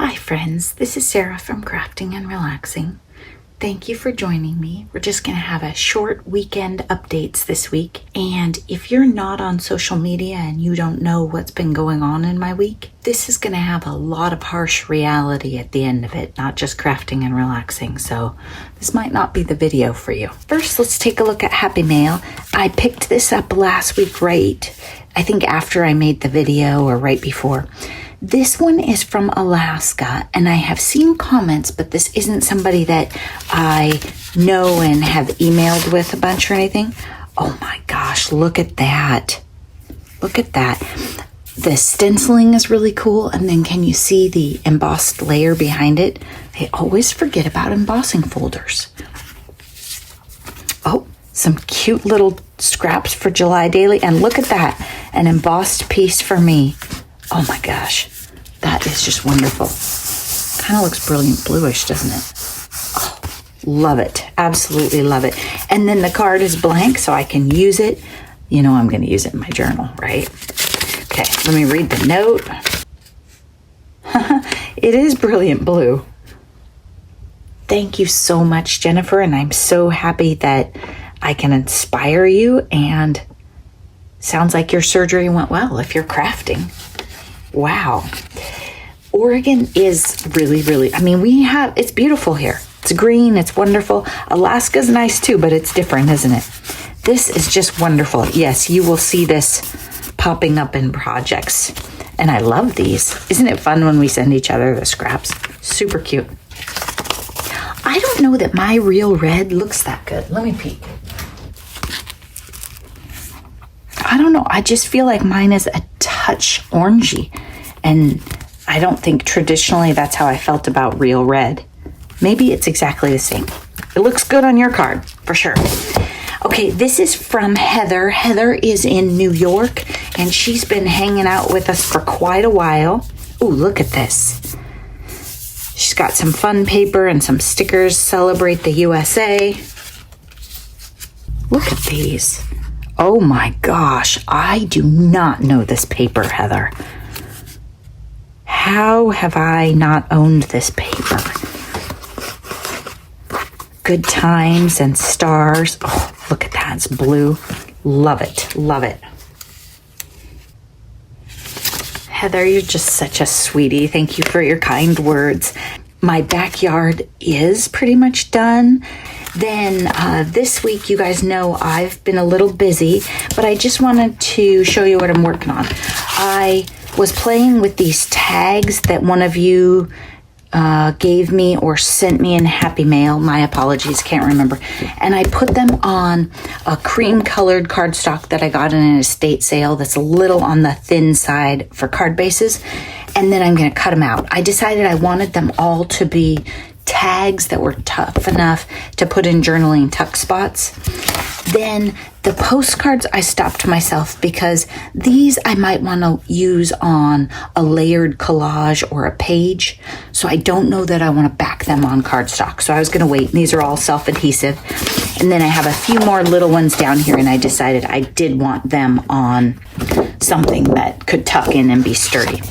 Hi friends, this is Sarah from Crafting and Relaxing. Thank you for joining me. We're just going to have a short weekend updates this week. And if you're not on social media and you don't know what's been going on in my week, this is going to have a lot of harsh reality at the end of it, not just crafting and relaxing. So this might not be the video for you. First, let's take a look at Happy Mail. I picked this up last week, I think after I made the video or right before. This one is from Alaska, and I have seen comments, but this isn't somebody that I know and have emailed with a bunch or anything. Oh my gosh, look at that. Look at that. The stenciling is really cool, and then can you see the embossed layer behind it? I always forget about embossing folders. Oh, some cute little scraps for July Daily, and look at that, an embossed piece for me. Oh my gosh, that is just wonderful. Kind of looks brilliant bluish, doesn't it? Oh, love it. Absolutely love it. And then the card is blank, so I can use it. You know I'm going to use it in my journal, right? Okay, let me read the note. It is brilliant blue. Thank you so much, Jennifer, and I'm so happy that I can inspire you, and sounds like your surgery went well if you're crafting. Wow. Oregon is really, it's beautiful here. It's green, it's wonderful. Alaska's nice too, but it's different, isn't it? This is just wonderful. Yes, you will see this popping up in projects. And I love these. Isn't it fun when we send each other the scraps? Super cute. I don't know that my real red looks that good. Let me peek. I don't know. I just feel like mine is a touch orangey. And I don't think traditionally that's how I felt about real red. Maybe it's exactly the same. It looks good on your card, for sure. Okay, this is from Heather. Heather is in New York, and she's been hanging out with us for quite a while. Ooh, look at this. She's got some fun paper and some stickers. Celebrate the USA. Look at these. Oh my gosh, I do not know this paper, Heather. How have I not owned this paper? Good Times and Stars. Oh, look at that, it's blue. Love it, love it. Heather, you're just such a sweetie. Thank you for your kind words. My backyard is pretty much done. Then this week, you guys know I've been a little busy, but I just wanted to show you what I'm working on. I was playing with these tags that one of you gave me or sent me in Happy Mail. My apologies, can't remember. And I put them on a cream-colored cardstock that I got in an estate sale that's a little on the thin side for card bases. And then I'm going to cut them out. I decided I wanted them all to be tags that were tough enough to put in journaling tuck spots. Then the postcards I stopped myself because these I might want to use on a layered collage or a page. So I don't know that I want to back them on cardstock. So I was going to wait. These are all self-adhesive. And then I have a few more little ones down here, and I decided I did want them on something that could tuck in and be sturdy.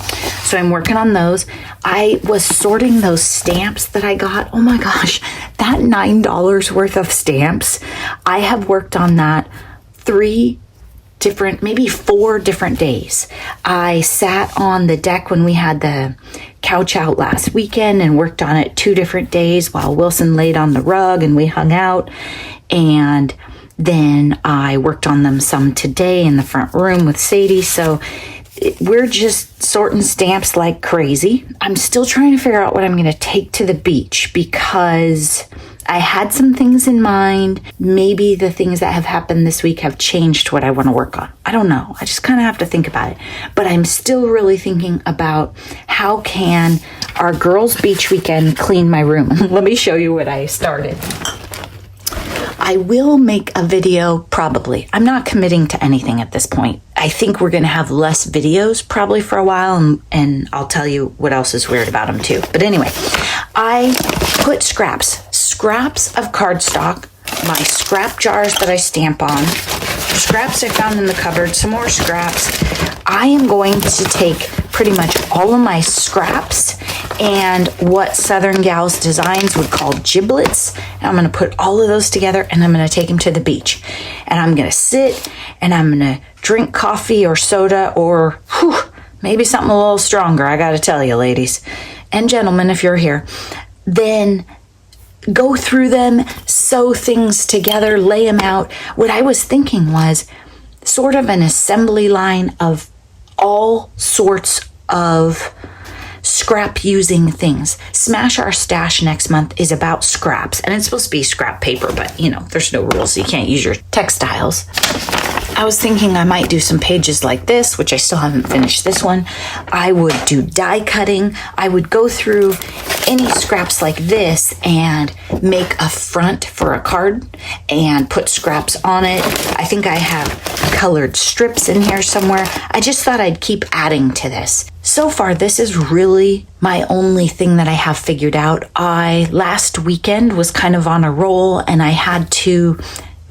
So I'm working on those. I was sorting those stamps that I got. Oh my gosh, that $9 worth of stamps. I have worked on that maybe 4 different days. I sat on the deck when we had the couch out last weekend and worked on it 2 different days while Wilson laid on the rug and we hung out. And then I worked on them some today in the front room with Sadie. So we're just sorting stamps like crazy. I'm still trying to figure out what I'm going to take to the beach because I had some things in mind. Maybe the things that have happened this week have changed what I want to work on. I don't know. I just kind of have to think about it. But I'm still really thinking about how can our girls' beach weekend clean my room. Let me show you what I started. I will make a video probably. I'm not committing to anything at this point. I think we're going to have less videos probably for a while, and I'll tell you what else is weird about them too. But anyway, I put scraps of cardstock, my scrap jars that I stamp on, scraps I found in the cupboard, some more scraps. I am going to take pretty much all of my scraps and what Southern Gals Designs would call giblets. And I'm going to put all of those together, and I'm going to take them to the beach. And I'm going to sit, and I'm going to drink coffee or soda or maybe something a little stronger, I got to tell you, ladies and gentlemen, if you're here. Then go through them, sew things together, lay them out. What I was thinking was sort of an assembly line of all sorts of scrap using things. Smash Our Stash next month is about scraps, and it's supposed to be scrap paper, but you know, there's no rules. You can't use your textiles. I was thinking I might do some pages like this, which I still haven't finished this one. I would do die cutting. I would go through any scraps like this and make a front for a card and put scraps on it. I think I have colored strips in here somewhere. I just thought I'd keep adding to this. So far, this is really my only thing that I have figured out. Last weekend was kind of on a roll, and I had to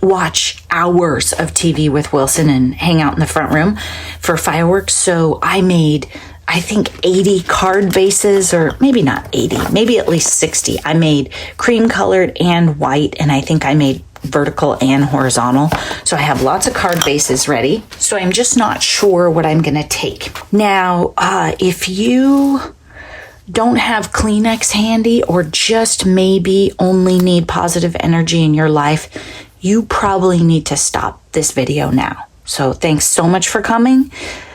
watch hours of TV with Wilson and hang out in the front room for fireworks. So I made, I think, 80 card bases, or maybe not 80, maybe at least 60. I made cream colored and white, and I think I made vertical and horizontal. So I have lots of card bases ready. So I'm just not sure what I'm going to take. Now, if you don't have Kleenex handy, or just maybe only need positive energy in your life, you probably need to stop this video now. So thanks so much for coming.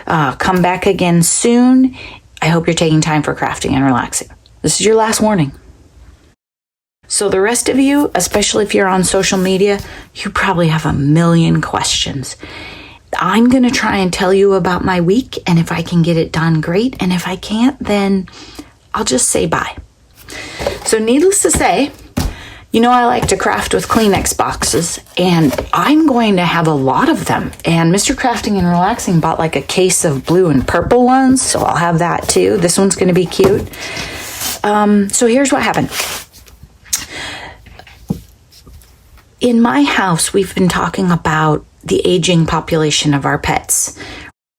Come back again soon. I hope you're taking time for crafting and relaxing. This is your last warning. So the rest of you, especially if you're on social media, you probably have a million questions. I'm going to try and tell you about my week, and if I can get it done, great. And if I can't, then I'll just say bye. So needless to say, you know I like to craft with Kleenex boxes, and I'm going to have a lot of them. And Mr. Crafting and Relaxing bought like a case of blue and purple ones, so I'll have that too. This one's going to be cute. So here's what happened. In my house, we've been talking about the aging population of our pets.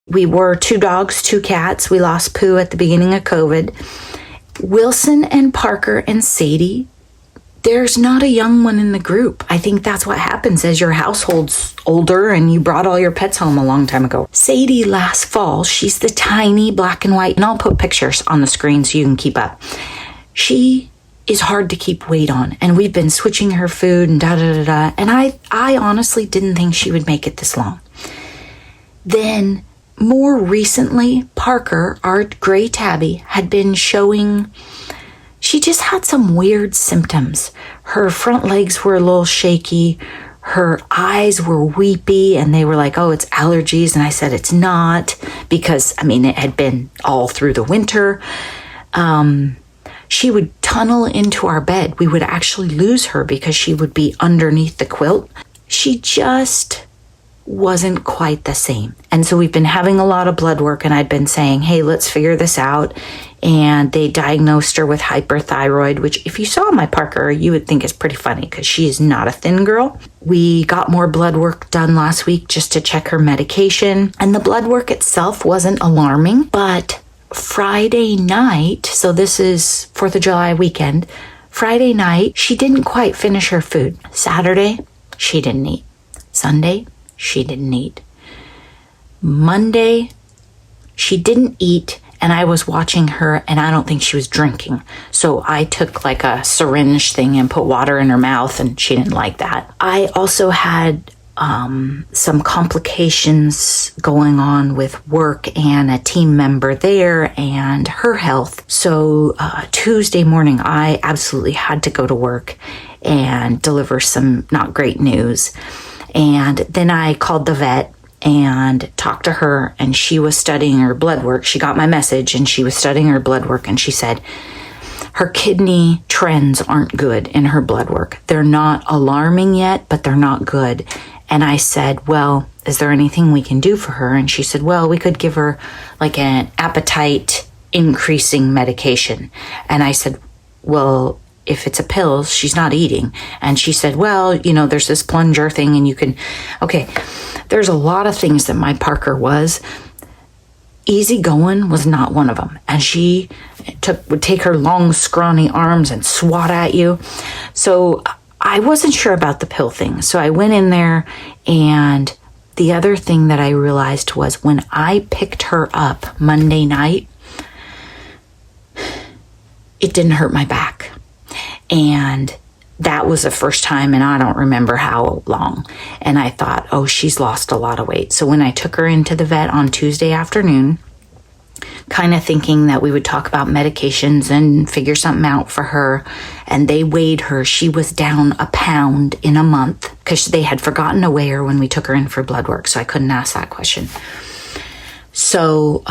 We were 2 dogs, 2 cats. We lost Pooh at the beginning of COVID. Wilson and Parker and Sadie, there's not a young one in the group. I think that's what happens as your household's older and you brought all your pets home a long time ago. Sadie last fall, she's the tiny black and white, and I'll put pictures on the screen so you can keep up. She is hard to keep weight on, and we've been switching her food and da-da-da-da, and I honestly didn't think she would make it this long. Then more recently, Parker, our gray tabby, had been showing, she just had some weird symptoms. Her front legs were a little shaky. Her eyes were weepy, and they were like, oh, it's allergies. And I said, it's not, because, I mean, it had been all through the winter. She would tunnel into our bed. We would actually lose her because she would be underneath the quilt. She just wasn't quite the same. And so we've been having a lot of blood work, and I'd been saying, hey, let's figure this out. And they diagnosed her with hyperthyroid, which if you saw my Parker, you would think is pretty funny because she is not a thin girl. We got more blood work done last week just to check her medication. And the blood work itself wasn't alarming, but Friday night, so this is 4th of July weekend, Friday night, she didn't quite finish her food. Saturday, she didn't eat. Sunday, she didn't eat. Monday, she didn't eat, and I was watching her, and I don't think she was drinking. So I took like a syringe thing and put water in her mouth, and she didn't like that. I also had some complications going on with work and a team member there and her health. So Tuesday morning, I absolutely had to go to work and deliver some not great news. And then I called the vet and talked to her, and she was studying her blood work. She got my message, and she was studying her blood work, and she said her kidney trends aren't good in her blood work. They're not alarming yet, but they're not good. And I said, well, is there anything we can do for her? And she said, well, we could give her like an appetite increasing medication. And I said, well, if it's a pill, she's not eating. And she said, well, you know, there's this plunger thing, and you can, okay, there's a lot of things that my Parker was. easygoing was not one of them. And she would take her long, scrawny arms and swat at you. So I wasn't sure about the pill thing. So I went in there, and the other thing that I realized was when I picked her up Monday night, it didn't hurt my back. And that was the first time, and I don't remember how long. And I thought, oh, she's lost a lot of weight. So when I took her into the vet on Tuesday afternoon, kind of thinking that we would talk about medications and figure something out for her, and they weighed her, she was down 1 pound in a month, because they had forgotten to weigh her when we took her in for blood work, so I couldn't ask that question. So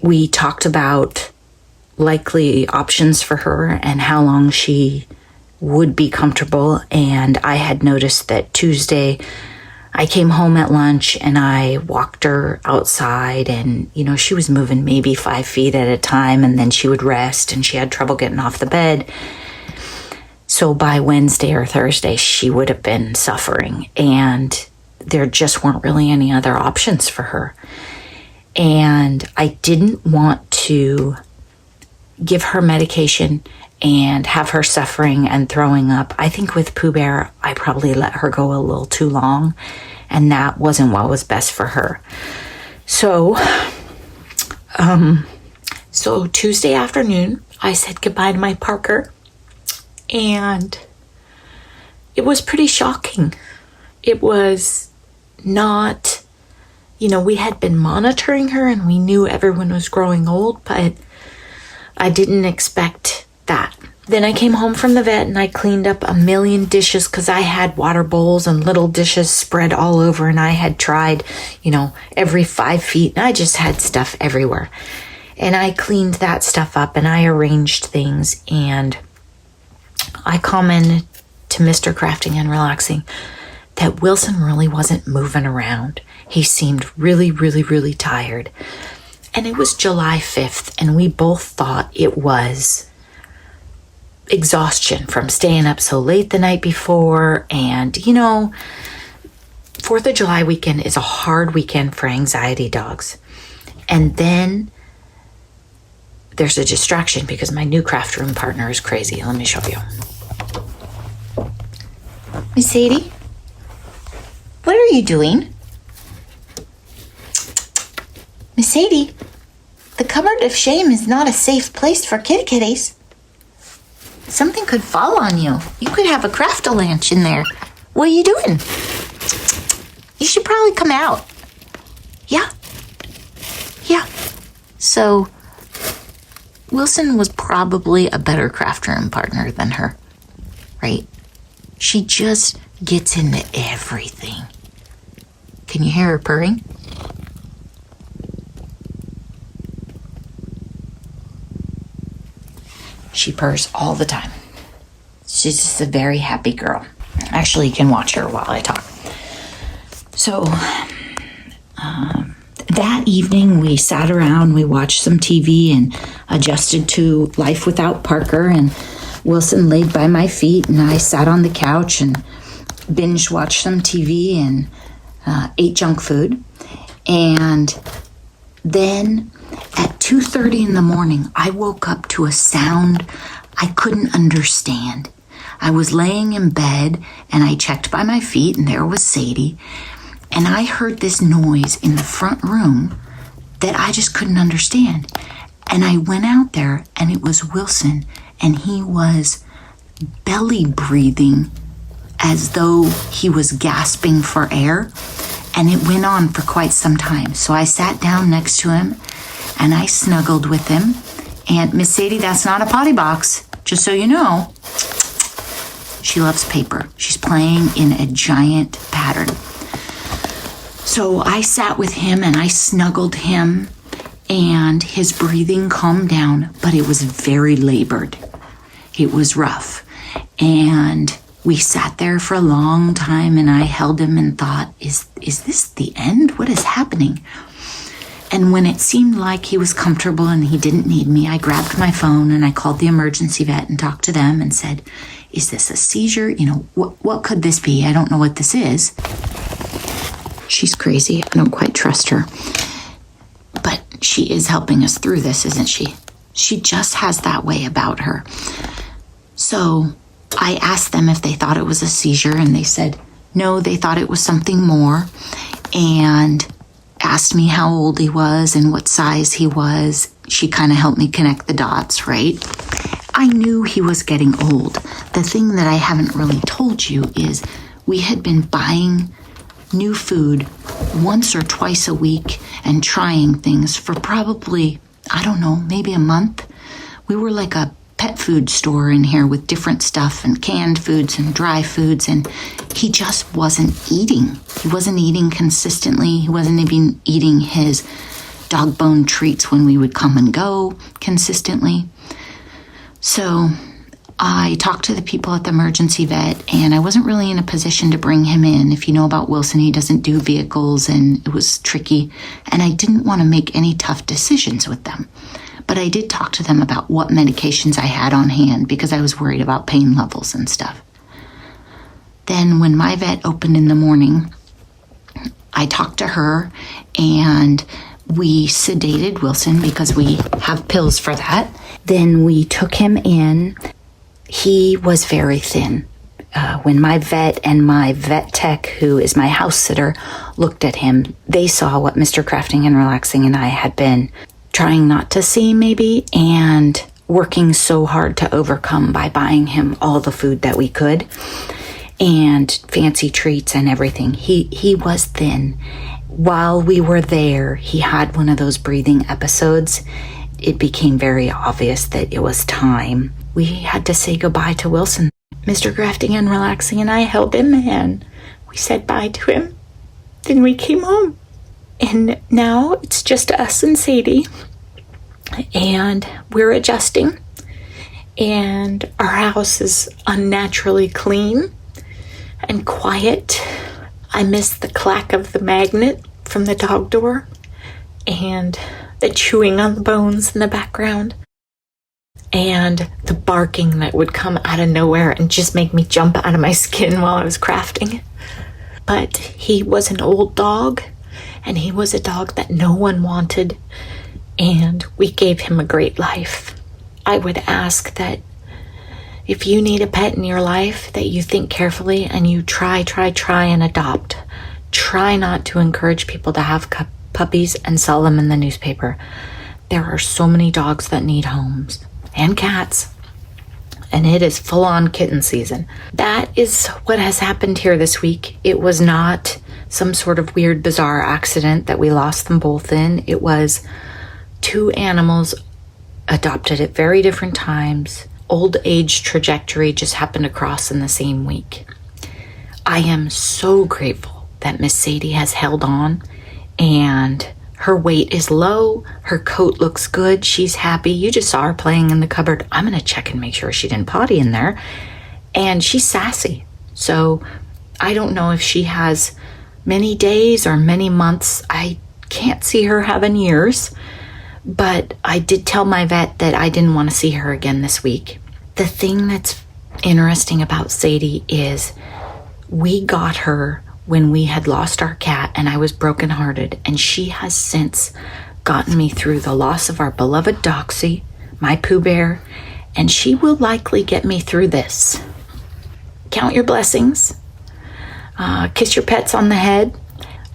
we talked about likely options for her and how long she would be comfortable. And I had noticed that Tuesday I came home at lunch and I walked her outside, and she was moving maybe 5 feet at a time, and then she would rest, and she had trouble getting off the bed. So by Wednesday or Thursday she would have been suffering, and there just weren't really any other options for her. And I didn't want to give her medication and have her suffering and throwing up. I think with Pooh Bear, I probably let her go a little too long, and that wasn't what was best for her. So Tuesday afternoon, I said goodbye to my Parker, and it was pretty shocking. It was not, we had been monitoring her and we knew everyone was growing old, but I didn't expect that. Then I came home from the vet and I cleaned up 1 million dishes, because I had water bowls and little dishes spread all over, and I had tried, every 5 feet, and I just had stuff everywhere. And I cleaned that stuff up and I arranged things, and I commented to Mr. Crafting and Relaxing that Wilson really wasn't moving around. He seemed really, really, really tired. And it was July 5th, and we both thought it was exhaustion from staying up so late the night before. And, 4th of July weekend is a hard weekend for anxiety dogs. And then there's a distraction because my new craft room partner is crazy. Let me show you. Miss Sadie, what are you doing? Miss Sadie, the cupboard of shame is not a safe place for kitties. Something could fall on you. You could have a craft-a-lanch in there. What are you doing? You should probably come out. Yeah. So, Wilson was probably a better craft room partner than her, right? She just gets into everything. Can you hear her purring? She purrs all the time. She's just a very happy girl. Actually, you can watch her while I talk. So, that evening we sat around, we watched some TV and adjusted to life without Parker, and Wilson laid by my feet and I sat on the couch and binge watched some TV and ate junk food. And then at 2:30 in the morning, I woke up to a sound I couldn't understand. I was laying in bed and I checked by my feet and there was Sadie. And I heard this noise in the front room that I just couldn't understand. And I went out there and it was Wilson, and he was belly breathing as though he was gasping for air. And it went on for quite some time. So I sat down next to him and I snuggled with him. And Miss Sadie, that's not a potty box, just so you know. She loves paper. She's playing in a giant pattern. So I sat with him and I snuggled him, and his breathing calmed down, but it was very labored. It was rough. And we sat there for a long time, and I held him and thought, is this the end? What is happening? And when it seemed like he was comfortable and he didn't need me, I grabbed my phone and I called the emergency vet and talked to them and said, is this a seizure? What could this be? I don't know what this is. She's crazy. I don't quite trust her. But she is helping us through this, isn't she? She just has that way about her. So I asked them if they thought it was a seizure, and they said no, they thought it was something more, and asked me how old he was and what size he was. She kind of helped me connect the dots, right? I knew he was getting old. The thing that I haven't really told you is we had been buying new food once or twice a week and trying things for probably, I don't know, maybe a month. We were like a pet food store in here with different stuff and canned foods and dry foods, and he just wasn't eating. He wasn't eating consistently. He wasn't even eating his dog bone treats when we would come and go consistently. So I talked to the people at the emergency vet, and I wasn't really in a position to bring him in. If you know about Wilson, he doesn't do vehicles, and it was tricky, and I didn't want to make any tough decisions with them. But I did talk to them about what medications I had on hand because I was worried about pain levels and stuff. Then when my vet opened in the morning, I talked to her, and we sedated Wilson because we have pills for that. Then we took him in. He was very thin. When my vet and my vet tech, who is my house sitter, looked at him, they saw what Mr. Crafting and Relaxing and I had been trying not to see maybe, and working so hard to overcome by buying him all the food that we could and fancy treats and everything. He was thin. While we were there, he had one of those breathing episodes. It became very obvious that it was time. We had to say goodbye to Wilson. Mr. Crafting and Relaxing and I held him, and we said bye to him. Then we came home. And now it's just us and Sadie, and we're adjusting, and our house is unnaturally clean and quiet. I miss the clack of the magnet from the dog door and the chewing on the bones in the background and the barking that would come out of nowhere and just make me jump out of my skin while I was crafting. But he was an old dog, and he was a dog that no one wanted, and we gave him a great life. I would ask that if you need a pet in your life, that you think carefully and you try and adopt. Try not to encourage people to have puppies and sell them in the newspaper. There are so many dogs that need homes, and cats, and it is full-on kitten season. That is what has happened here this week. It was not some sort of weird, bizarre accident that we lost them both in. It was two animals adopted at very different times. Old age trajectory just happened to cross in the same week. I am so grateful that Miss Sadie has held on, and her weight is low. Her coat looks good. She's happy. You just saw her playing in the cupboard. I'm going to check and make sure she didn't potty in there. And she's sassy. So I don't know if she has many days or many months. I can't see her having years, but I did tell my vet that I didn't want to see her again this week. The thing that's interesting about Sadie is we got her when we had lost our cat and I was brokenhearted, and she has since gotten me through the loss of our beloved Doxy, my Pooh Bear, and she will likely get me through this. Count your blessings. Kiss your pets on the head.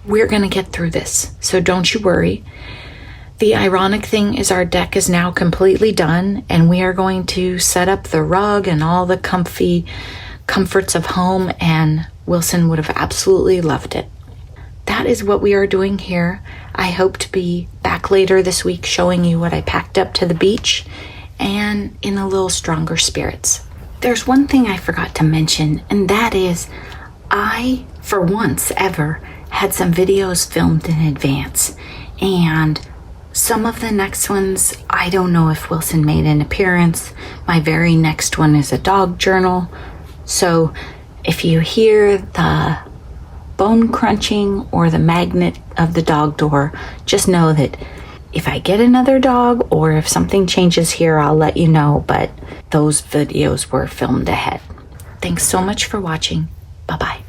We're going to get through this, so don't you worry. The ironic thing is our deck is now completely done, and we are going to set up the rug and all the comforts of home, and Wilson would have absolutely loved it. That is what we are doing here. I hope to be back later this week showing you what I packed up to the beach and in a little stronger spirits. There's one thing I forgot to mention, and that is I, for once ever, had some videos filmed in advance, and some of the next ones, I don't know if Wilson made an appearance. My very next one is a dog journal. So if you hear the bone crunching or the magnet of the dog door, just know that if I get another dog or if something changes here, I'll let you know, but those videos were filmed ahead. Thanks so much for watching. Bye-bye.